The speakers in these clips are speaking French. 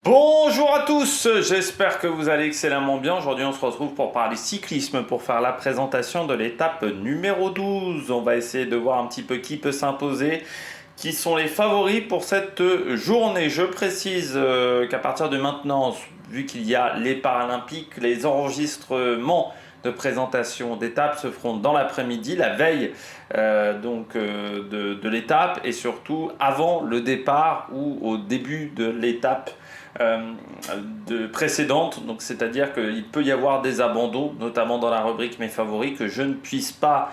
Bonjour à tous, j'espère que vous allez excellemment bien. Aujourd'hui on se retrouve pour parler cyclisme, pour faire la présentation de l'étape numéro 12. On va essayer de voir un petit peu qui peut s'imposer, qui sont les favoris pour cette journée. Je précise qu'à partir de maintenant, vu qu'il y a les Paralympiques, les enregistrements de présentation d'étapes se feront dans l'après-midi, la veille de l'étape et surtout avant le départ ou au début de l'étape précédente. Donc c'est-à-dire qu'il peut y avoir des abandons, notamment dans la rubrique mes favoris, que je ne puisse pas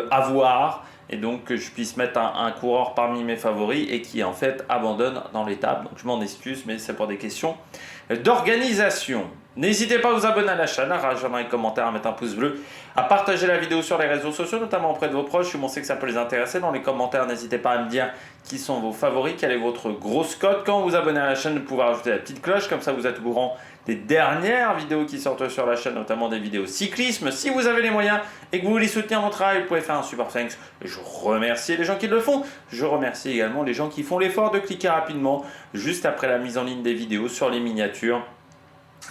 avoir. Et donc que je puisse mettre un coureur parmi mes favoris et qui en fait abandonne dans l'étape. Donc je m'en excuse, mais c'est pour des questions d'organisation. N'hésitez pas à vous abonner à la chaîne, à réagir dans les commentaires, à mettre un pouce bleu, à partager la vidéo sur les réseaux sociaux, notamment auprès de vos proches, si vous pensez que ça peut les intéresser. Dans les commentaires, n'hésitez pas à me dire qui sont vos favoris, quelle est votre grosse cote. Quand vous vous abonnez à la chaîne, vous pouvez rajouter la petite cloche, comme ça vous êtes au courant des dernières vidéos qui sortent sur la chaîne, notamment des vidéos cyclisme. Si vous avez les moyens et que vous voulez soutenir mon travail, vous pouvez faire un super thanks. Je remercie les gens qui le font. Je remercie également les gens qui font l'effort de cliquer rapidement juste après la mise en ligne des vidéos sur les miniatures,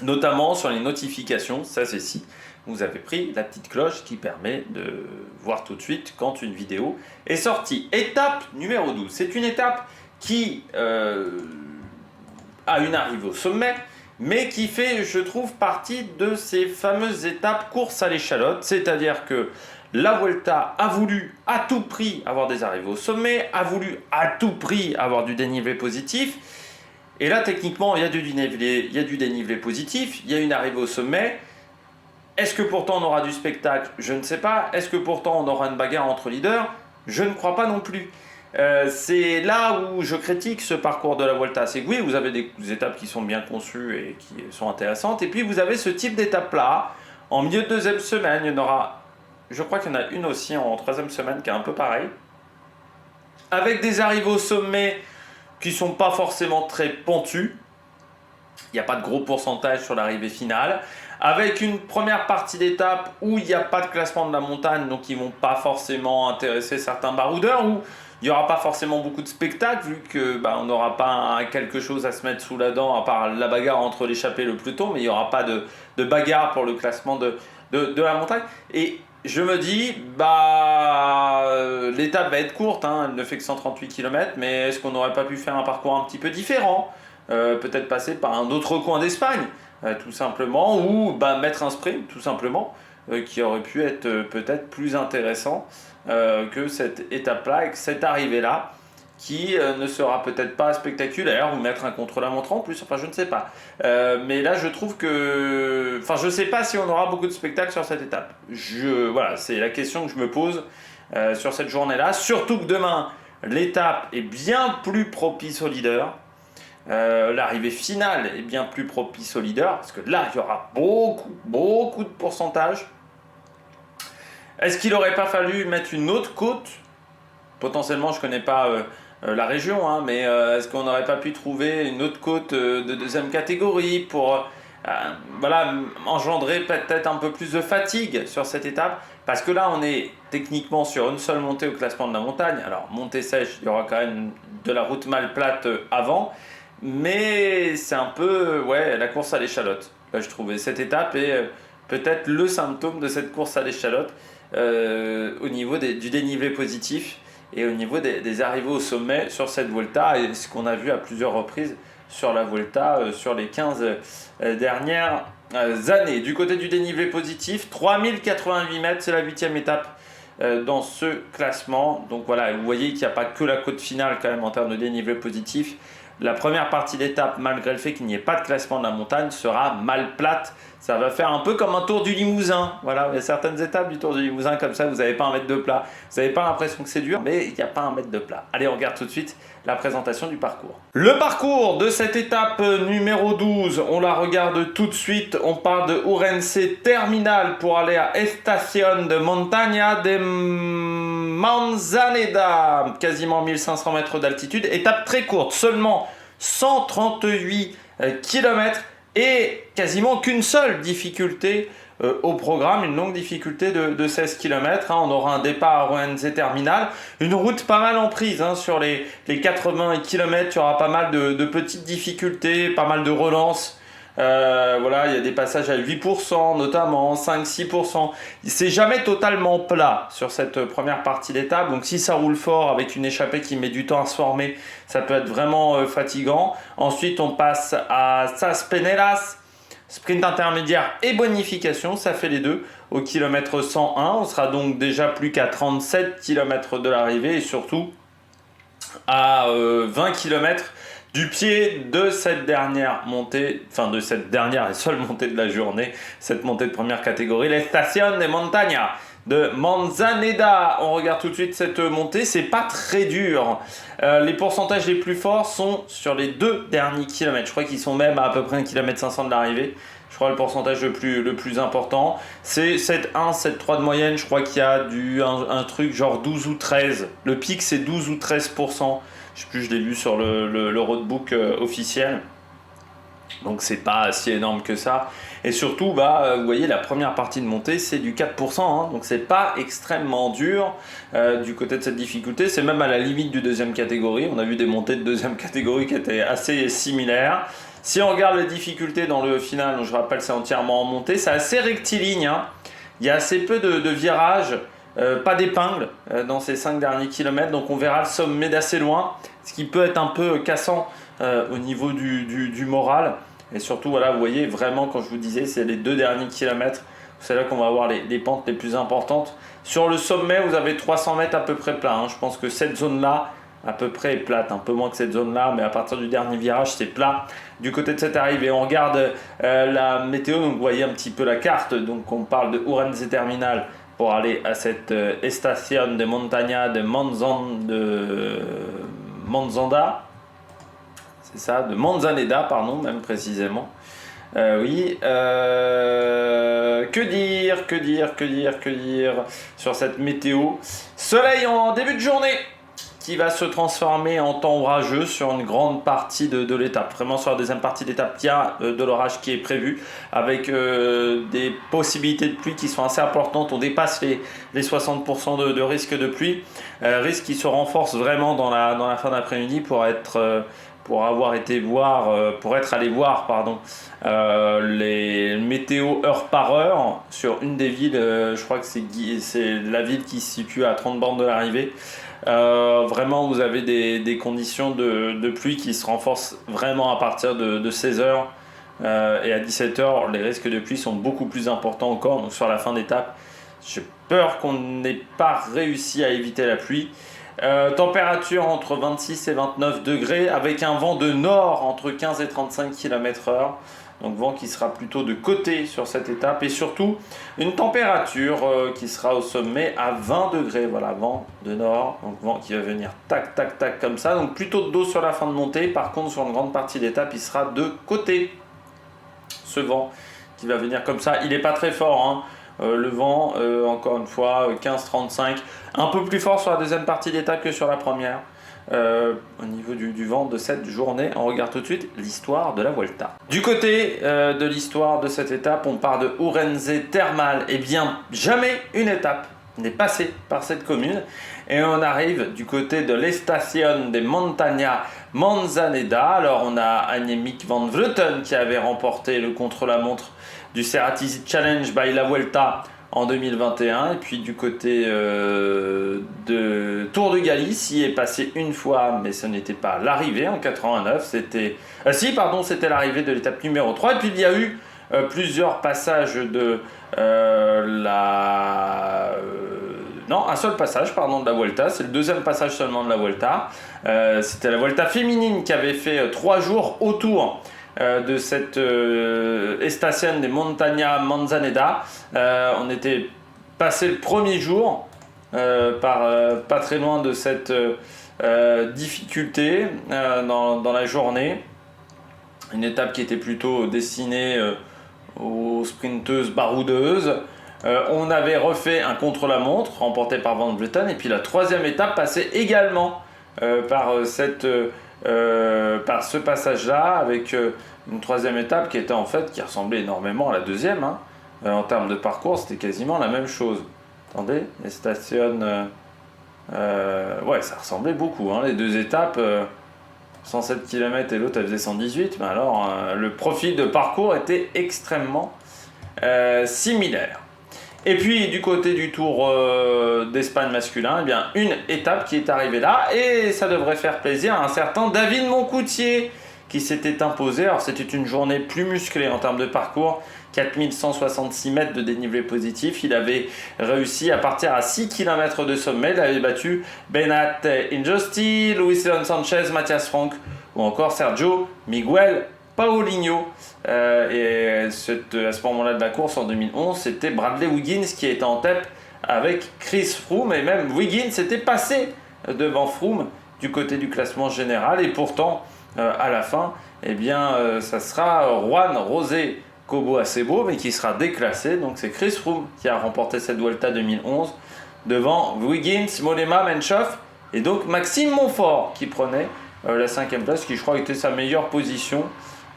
notamment sur les notifications. Ça c'est si vous avez pris la petite cloche qui permet de voir tout de suite quand une vidéo est sortie. Étape numéro 12. C'est une étape qui a une arrivée au sommet, mais qui fait, je trouve, partie de ces fameuses étapes course à l'échalote. C'est-à-dire que la Vuelta a voulu à tout prix avoir des arrivées au sommet, a voulu à tout prix avoir du dénivelé positif. Et là, techniquement, il y a du dénivelé positif, il y a une arrivée au sommet. Est-ce que pourtant on aura du spectacle? Je ne sais pas. Est-ce que pourtant on aura une bagarre entre leaders? Je ne crois pas non plus. C'est là où je critique ce parcours de la Vuelta. C'est que oui, vous avez des étapes qui sont bien conçues et qui sont intéressantes. Et puis vous avez ce type d'étape-là. En milieu de deuxième semaine, il y en aura, je crois qu'il y en a une aussi en troisième semaine qui est un peu pareil. Avec des arrivées au sommet qui ne sont pas forcément très pentues. Il n'y a pas de gros pourcentage sur l'arrivée finale. Avec une première partie d'étape où il n'y a pas de classement de la montagne, donc ils ne vont pas forcément intéresser certains baroudeurs, où il n'y aura pas forcément beaucoup de spectacles, vu qu'on n'aura pas quelque chose à se mettre sous la dent, à part la bagarre entre l'échappée et le peloton, mais il n'y aura pas de bagarre pour le classement de la montagne. Et je me dis, l'étape va être courte, hein, elle ne fait que 138 km, mais est-ce qu'on n'aurait pas pu faire un parcours un petit peu différent? Peut-être passer par un autre coin d'Espagne, tout simplement, ou mettre un sprint, tout simplement, qui aurait pu être peut-être plus intéressant que cette étape-là et que cette arrivée-là, qui ne sera peut-être pas spectaculaire, ou mettre un contre-la-montre en plus, enfin je ne sais pas. Mais là je trouve que... Enfin je ne sais pas si on aura beaucoup de spectacles sur cette étape. Voilà, c'est la question que je me pose sur cette journée-là, surtout que demain, l'étape est bien plus propice aux leaders. L'arrivée finale est bien plus propice aux leaders, parce que là, il y aura beaucoup de pourcentage. Est-ce qu'il n'aurait pas fallu mettre une autre côte? Potentiellement, je ne connais pas la région, hein, mais est-ce qu'on n'aurait pas pu trouver une autre côte de deuxième catégorie pour engendrer peut-être un peu plus de fatigue sur cette étape? Parce que là, on est techniquement sur une seule montée au classement de la montagne. Alors, montée sèche, il y aura quand même de la route mal plate avant. Mais c'est un peu la course à l'échalote. Là, je trouvais cette étape est peut-être le symptôme de cette course à l'échalote au niveau du dénivelé positif et au niveau des arrivées au sommet sur cette Vuelta, et ce qu'on a vu à plusieurs reprises sur la Vuelta sur les 15 dernières années. Du côté du dénivelé positif, 3088 mètres, c'est la 8e étape dans ce classement. Donc voilà, vous voyez qu'il n'y a pas que la côte finale quand même en termes de dénivelé positif. La première partie d'étape, malgré le fait qu'il n'y ait pas de classement de la montagne, sera mal plate. Ça va faire un peu comme un tour du Limousin. Voilà, il y a certaines étapes du tour du Limousin comme ça, vous n'avez pas un mètre de plat. Vous n'avez pas l'impression que c'est dur, mais il n'y a pas un mètre de plat. Allez, on regarde tout de suite la présentation du parcours. Le parcours de cette étape numéro 12, on la regarde tout de suite. On part de Ourense Terminal pour aller à Estación de Montaña de Manzaneda, quasiment 1500 mètres d'altitude. Étape très courte, seulement 138 km. et quasiment qu'une seule difficulté au programme, une longue difficulté de 16 km. On aura un départ à Ourense Terminal, une route pas mal en prise sur les 80 km. Il y aura pas mal de petites difficultés, pas mal de relances. Voilà, il y a des passages à 8%, notamment 5-6%. C'est jamais totalement plat sur cette première partie d'étape. Donc si ça roule fort avec une échappée qui met du temps à se former, ça peut être vraiment fatigant. Ensuite, on passe à Sas Penelas, sprint intermédiaire et bonification, ça fait les deux au kilomètre 101. On sera donc déjà plus qu'à 37 km de l'arrivée et surtout à 20 km du pied de cette dernière montée, enfin de cette dernière et seule montée de la journée, cette montée de première catégorie, l'Estación de Montaña de Manzaneda. On regarde tout de suite cette montée, c'est pas très dur. Les pourcentages les plus forts sont sur les 2 derniers kilomètres. Je crois qu'ils sont même à peu près 1,5 km de l'arrivée. Je crois le pourcentage le plus important. C'est 7,1, 7,3 de moyenne. Je crois qu'il y a un truc genre 12 ou 13. Le pic c'est 12 ou 13%. Je sais plus, je l'ai lu sur le roadbook officiel. Donc c'est pas si énorme que ça. Et surtout, vous voyez, la première partie de montée, c'est du 4%. Donc c'est pas extrêmement dur du côté de cette difficulté. C'est même à la limite du deuxième catégorie. On a vu des montées de deuxième catégorie qui étaient assez similaires. Si on regarde les difficultés dans le final, donc je rappelle, c'est entièrement en montée. C'est assez rectiligne. Il y a assez peu de virages. Pas d'épingle dans ces 5 derniers kilomètres, donc on verra le sommet d'assez loin, ce qui peut être un peu cassant au niveau du moral. Et surtout, voilà, vous voyez vraiment, quand je vous disais, c'est les 2 derniers kilomètres, c'est là qu'on va avoir les pentes les plus importantes. Sur le sommet, vous avez 300 mètres à peu près plat. Je pense que cette zone-là, à peu près, est plate, un peu moins que cette zone-là, mais à partir du dernier virage, c'est plat. Du côté de cette arrivée, on regarde la météo, donc vous voyez un petit peu la carte. Donc on parle de Ourense Terminal pour aller à cette Estación de Montaña de Manzaneda, c'est ça, de Manzaneda, pardon, même précisément. Oui, que dire sur cette météo. Soleil en début de journée qui va se transformer en temps orageux sur une grande partie de l'étape. Vraiment sur la deuxième partie d'étape, il y a de l'orage qui est prévu avec des possibilités de pluie qui sont assez importantes. On dépasse les 60% de risque de pluie. Risque qui se renforce vraiment dans la fin d'après-midi pour être allé voir les météos heure par heure sur une des villes. Je crois que c'est la ville qui se situe à 30 bornes de l'arrivée. Vraiment, vous avez des conditions de pluie qui se renforcent vraiment à partir de 16h et à 17h. Les risques de pluie sont beaucoup plus importants encore. Donc sur la fin d'étape, j'ai peur qu'on n'ait pas réussi à éviter la pluie. Température entre 26 et 29 degrés avec un vent de nord entre 15 et 35 km/h. Donc vent qui sera plutôt de côté sur cette étape et surtout une température qui sera au sommet à 20 degrés. Voilà, vent de nord, donc vent qui va venir tac tac tac comme ça. Donc plutôt de dos sur la fin de montée. Par contre sur une grande partie d'étape il sera de côté. Ce vent qui va venir comme ça, il n'est pas très fort. Le vent, encore une fois, 15-35, un peu plus fort sur la deuxième partie d'étape que sur la première. Au niveau du vent de cette journée, on regarde tout de suite l'histoire de la Vuelta. Du côté de l'histoire de cette étape, on part de Ourense Termal. Eh bien, jamais une étape n'est passée par cette commune. Et on arrive du côté de l'Estación de Montaña Manzaneda. Alors, on a Annemiek van Vleuten qui avait remporté le contre-la-montre du Cerati Challenge by la Vuelta en 2021. Et puis du côté de Tour de Galice, il est passé une fois, mais ce n'était pas l'arrivée en 89. C'était l'arrivée de l'étape numéro 3. Et puis il y a eu plusieurs passages de un seul passage de la Vuelta. C'est le deuxième passage seulement de la Vuelta. C'était la Vuelta féminine qui avait fait 3 jours autour de cette Estación de Montaña Manzaneda. On était passé le premier jour pas très loin de cette difficulté dans la journée. Une étape qui était plutôt destinée aux sprinteuses baroudeuses. On avait refait un contre-la-montre remporté par Van Vleuten, et puis la troisième étape passait également par cette par ce passage-là, avec une troisième étape qui était en fait, qui ressemblait énormément à la deuxième. Hein. En termes de parcours, c'était quasiment la même chose. Attendez, les stations... ouais, ça ressemblait beaucoup. Hein, les deux étapes, 107 km et l'autre elle faisait 118. Mais alors, le profil de parcours était extrêmement similaire. Et puis du côté du Tour d'Espagne masculin, eh bien, une étape qui est arrivée là, et ça devrait faire plaisir à un certain David Moncoutier qui s'était imposé. Alors c'était une journée plus musclée en termes de parcours, 4166 mètres de dénivelé positif. Il avait réussi à partir à 6 km de sommet. Il avait battu Bernat Injusti, Luis Leon Sanchez, Mathias Frank ou encore Sergio Miguel Paulinho. Et à ce moment-là de la course, en 2011, c'était Bradley Wiggins qui était en tête avec Chris Froome. Et même Wiggins était passé devant Froome du côté du classement général. Et pourtant, à la fin, eh bien, ça sera Juan José Cobo Acebo, mais qui sera déclassé. Donc c'est Chris Froome qui a remporté cette Vuelta 2011 devant Wiggins, Mollema, Menchov et donc Maxime Montfort qui prenait la 5e place, qui je crois était sa meilleure position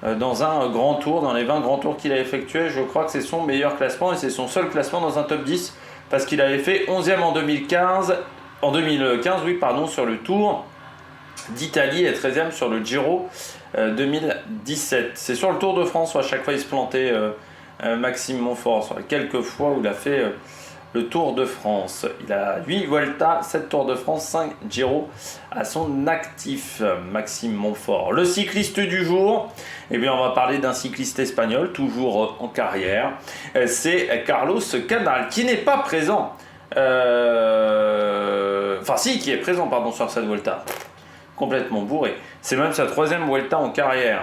dans un grand tour, dans les 20 grands tours qu'il a effectué. Je crois que c'est son meilleur classement et c'est son seul classement dans un top 10 parce qu'il avait fait 11e en 2015, sur le Tour d'Italie et 13e sur le Giro 2017. C'est sur le Tour de France où à chaque fois il se plantait Maxime Montfort, sur les quelques fois où il a fait le Tour de France. Il a 8 Vuelta, 7 Tours de France, 5 Giro à son actif, Maxime Montfort. Le cycliste du jour, eh bien on va parler d'un cycliste espagnol, toujours en carrière. C'est Carlos Canal, qui n'est pas présent. Qui est présent, sur cette Vuelta. Complètement bourré. C'est même sa 3e Vuelta en carrière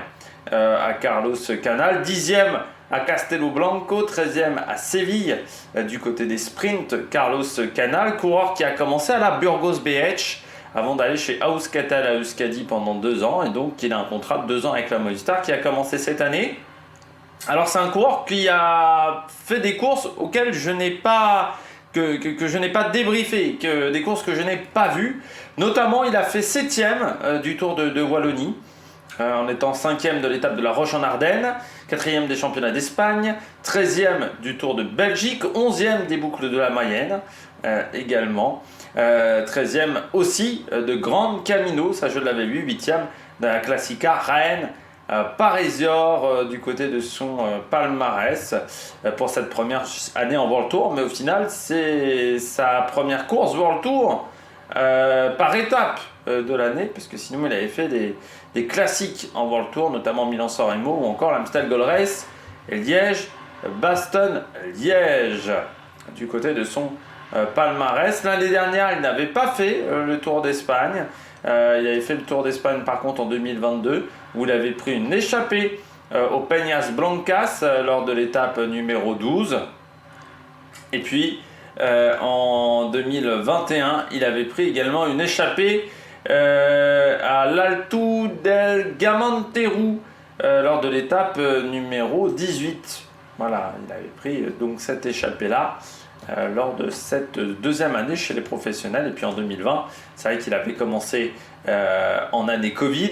à Carlos Canal. 10e à Castelo Blanco, 13e à Séville, du côté des sprints. Carlos Canal, coureur qui a commencé à la Burgos BH avant d'aller chez Euskaltel à Euskadi pendant 2 ans. Et donc il a un contrat de 2 ans avec la Movistar qui a commencé cette année. Alors c'est un coureur qui a fait des courses auxquelles je n'ai pas... Que je n'ai pas débriefé, des courses que je n'ai pas vues. Notamment, il a fait 7e du Tour de Wallonie, en étant 5e de l'étape de la Roche en Ardennes, 4e des championnats d'Espagne, 13e du Tour de Belgique, 11e des boucles de la Mayenne également, 13e aussi de Grand Camino, ça je l'avais vu, 8e de la Classica Rennes, Parisior du côté de son palmarès pour cette première année en World Tour, mais au final c'est sa première course World Tour par étape de l'année, parce que sinon il avait fait des classiques en World Tour, notamment Milan-San Remo ou encore l'Amstel Gold Race et Liège, Bastogne-Liège du côté de son palmarès. L'année dernière il n'avait pas fait le Tour d'Espagne. Il avait fait le Tour d'Espagne par contre en 2022 où il avait pris une échappée au Peñas Blancas lors de l'étape numéro 12. Et puis en 2021 il avait pris également une échappée à l'Alto del Gamonteru lors de l'étape numéro 18. Voilà, il avait pris donc cette échappée là lors de cette 2e année chez les professionnels. Et puis en 2020, c'est vrai qu'il avait commencé en année Covid.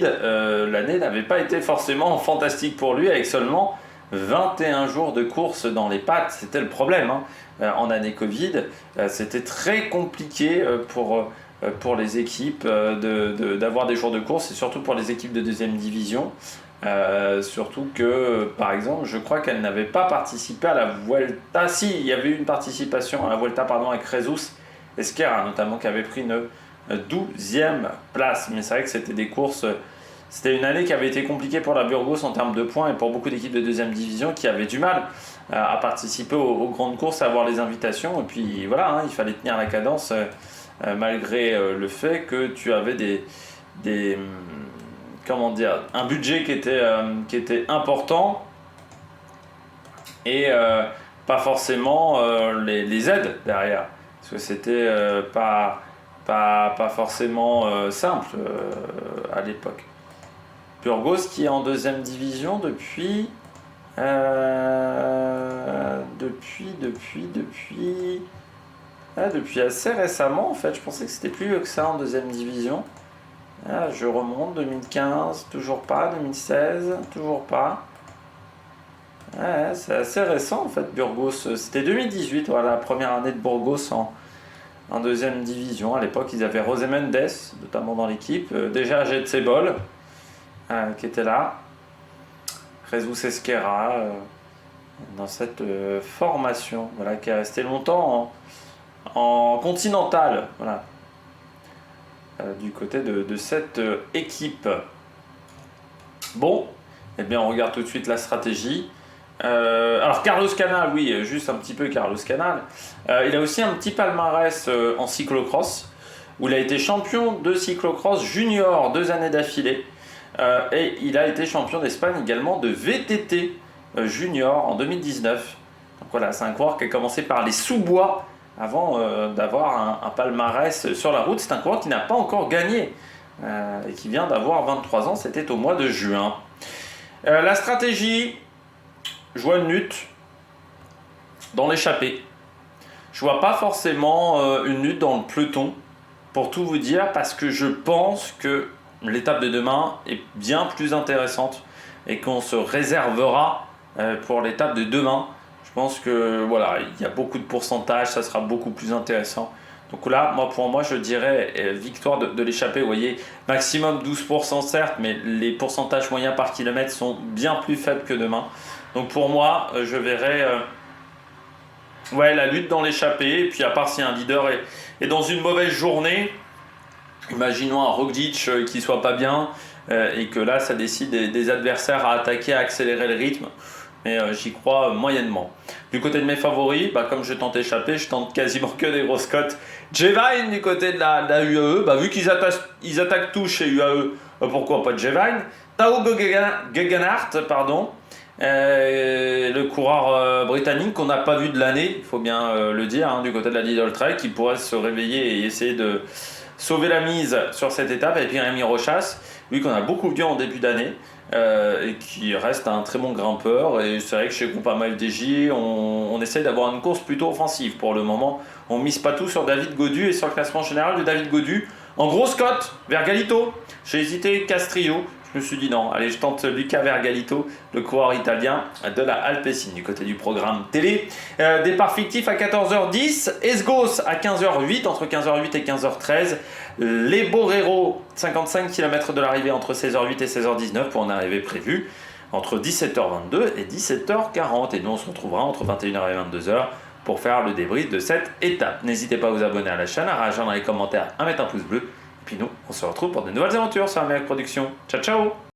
L'année n'avait pas été forcément fantastique pour lui, avec seulement 21 jours de course dans les pattes. C'était le problème en année Covid. C'était très compliqué pour les équipes d'avoir des jours de course, et surtout pour les équipes de 2e division. Surtout que, par exemple, je crois qu'elle n'avait pas participé à la Vuelta. Si, il y avait eu une participation à la Vuelta avec Jesus Esquerra, notamment, qui avait pris une 12e place. Mais c'est vrai que c'était des courses... C'était une année qui avait été compliquée pour la Burgos en termes de points et pour beaucoup d'équipes de 2e division qui avaient du mal à participer aux grandes courses, à avoir les invitations. Et puis voilà, il fallait tenir la cadence malgré le fait que tu avais un budget qui était important et pas forcément les aides derrière, parce que c'était pas forcément simple à l'époque. Burgos qui est en 2e division depuis assez récemment en fait. Je pensais que c'était plus vieux que ça en 2e division. Ah, je remonte, 2015, toujours pas, 2016, toujours pas. Ouais, c'est assez récent en fait, Burgos. C'était 2018, voilà, la première année de Burgos en deuxième division. À l'époque, ils avaient José Mendes, notamment dans l'équipe. Déjà Getsebol, qui était là. Jesus Esquerra, dans cette formation, voilà, qui est restée longtemps en continental, voilà, du côté de cette équipe. Bon, eh bien, on regarde tout de suite la stratégie. Alors Carlos Canal, oui, juste un petit peu Carlos Canal. Il a aussi un petit palmarès en cyclocross, où il a été champion de cyclocross junior 2 années d'affilée. Et il a été champion d'Espagne également de VTT junior en 2019. Donc voilà, c'est un coureur qui a commencé par les sous-bois avant d'avoir un palmarès sur la route. C'est un coureur qui n'a pas encore gagné et qui vient d'avoir 23 ans, c'était au mois de juin. La stratégie... Je vois une lutte dans l'échappée. Je vois pas forcément une lutte dans le peloton, pour tout vous dire, parce que je pense que l'étape de demain est bien plus intéressante et qu'on se réservera pour l'étape de demain. Je pense que voilà, il y a beaucoup de pourcentages, ça sera beaucoup plus intéressant. Donc là, pour moi, je dirais victoire de l'échappée. Vous voyez, maximum 12% certes, mais les pourcentages moyens par kilomètre sont bien plus faibles que demain. Donc pour moi, je verrai la lutte dans l'échappée. Et puis à part si un leader est dans une mauvaise journée, imaginons un Roglic qui ne soit pas bien et que là, ça décide des adversaires à attaquer, à accélérer le rythme. Mais j'y crois moyennement. Du côté de mes favoris, comme je tente échapper, je tente quasiment que des grosses cotes. Jevine du côté de la UAE, vu qu'ils attaquent tout chez UAE, pourquoi pas Jevine. Tao Gegenhardt, pardon. Le coureur britannique qu'on n'a pas vu de l'année, il faut bien le dire, du côté de la Lidl Trek, qui pourrait se réveiller et essayer de sauver la mise sur cette étape. Et puis Rémi Rochas, lui qu'on a beaucoup vu en début d'année et qui reste un très bon grimpeur. Et c'est vrai que chez Groupama FDJ, on essaye d'avoir une course plutôt offensive pour le moment. On mise pas tout sur David Gaudu et sur le classement général de David Gaudu. En grosse cote, vers Galito, j'ai hésité Castrillo. Je me suis dit non, allez, je tente Luca Vergalito, le coureur italien de la Alpecin, du côté du programme télé. Départ fictif à 14h10, Esgos à 15h08, entre 15h08 et 15h13. Les Borrero, 55 km de l'arrivée entre 16h08 et 16h19 pour une arrivée prévue entre 17h22 et 17h40. Et nous, on se retrouvera entre 21h et 22h pour faire le débrief de cette étape. N'hésitez pas à vous abonner à la chaîne, à réagir dans les commentaires, à mettre un pouce bleu. Et puis nous, on se retrouve pour de nouvelles aventures sur la meilleure production. Ciao, ciao!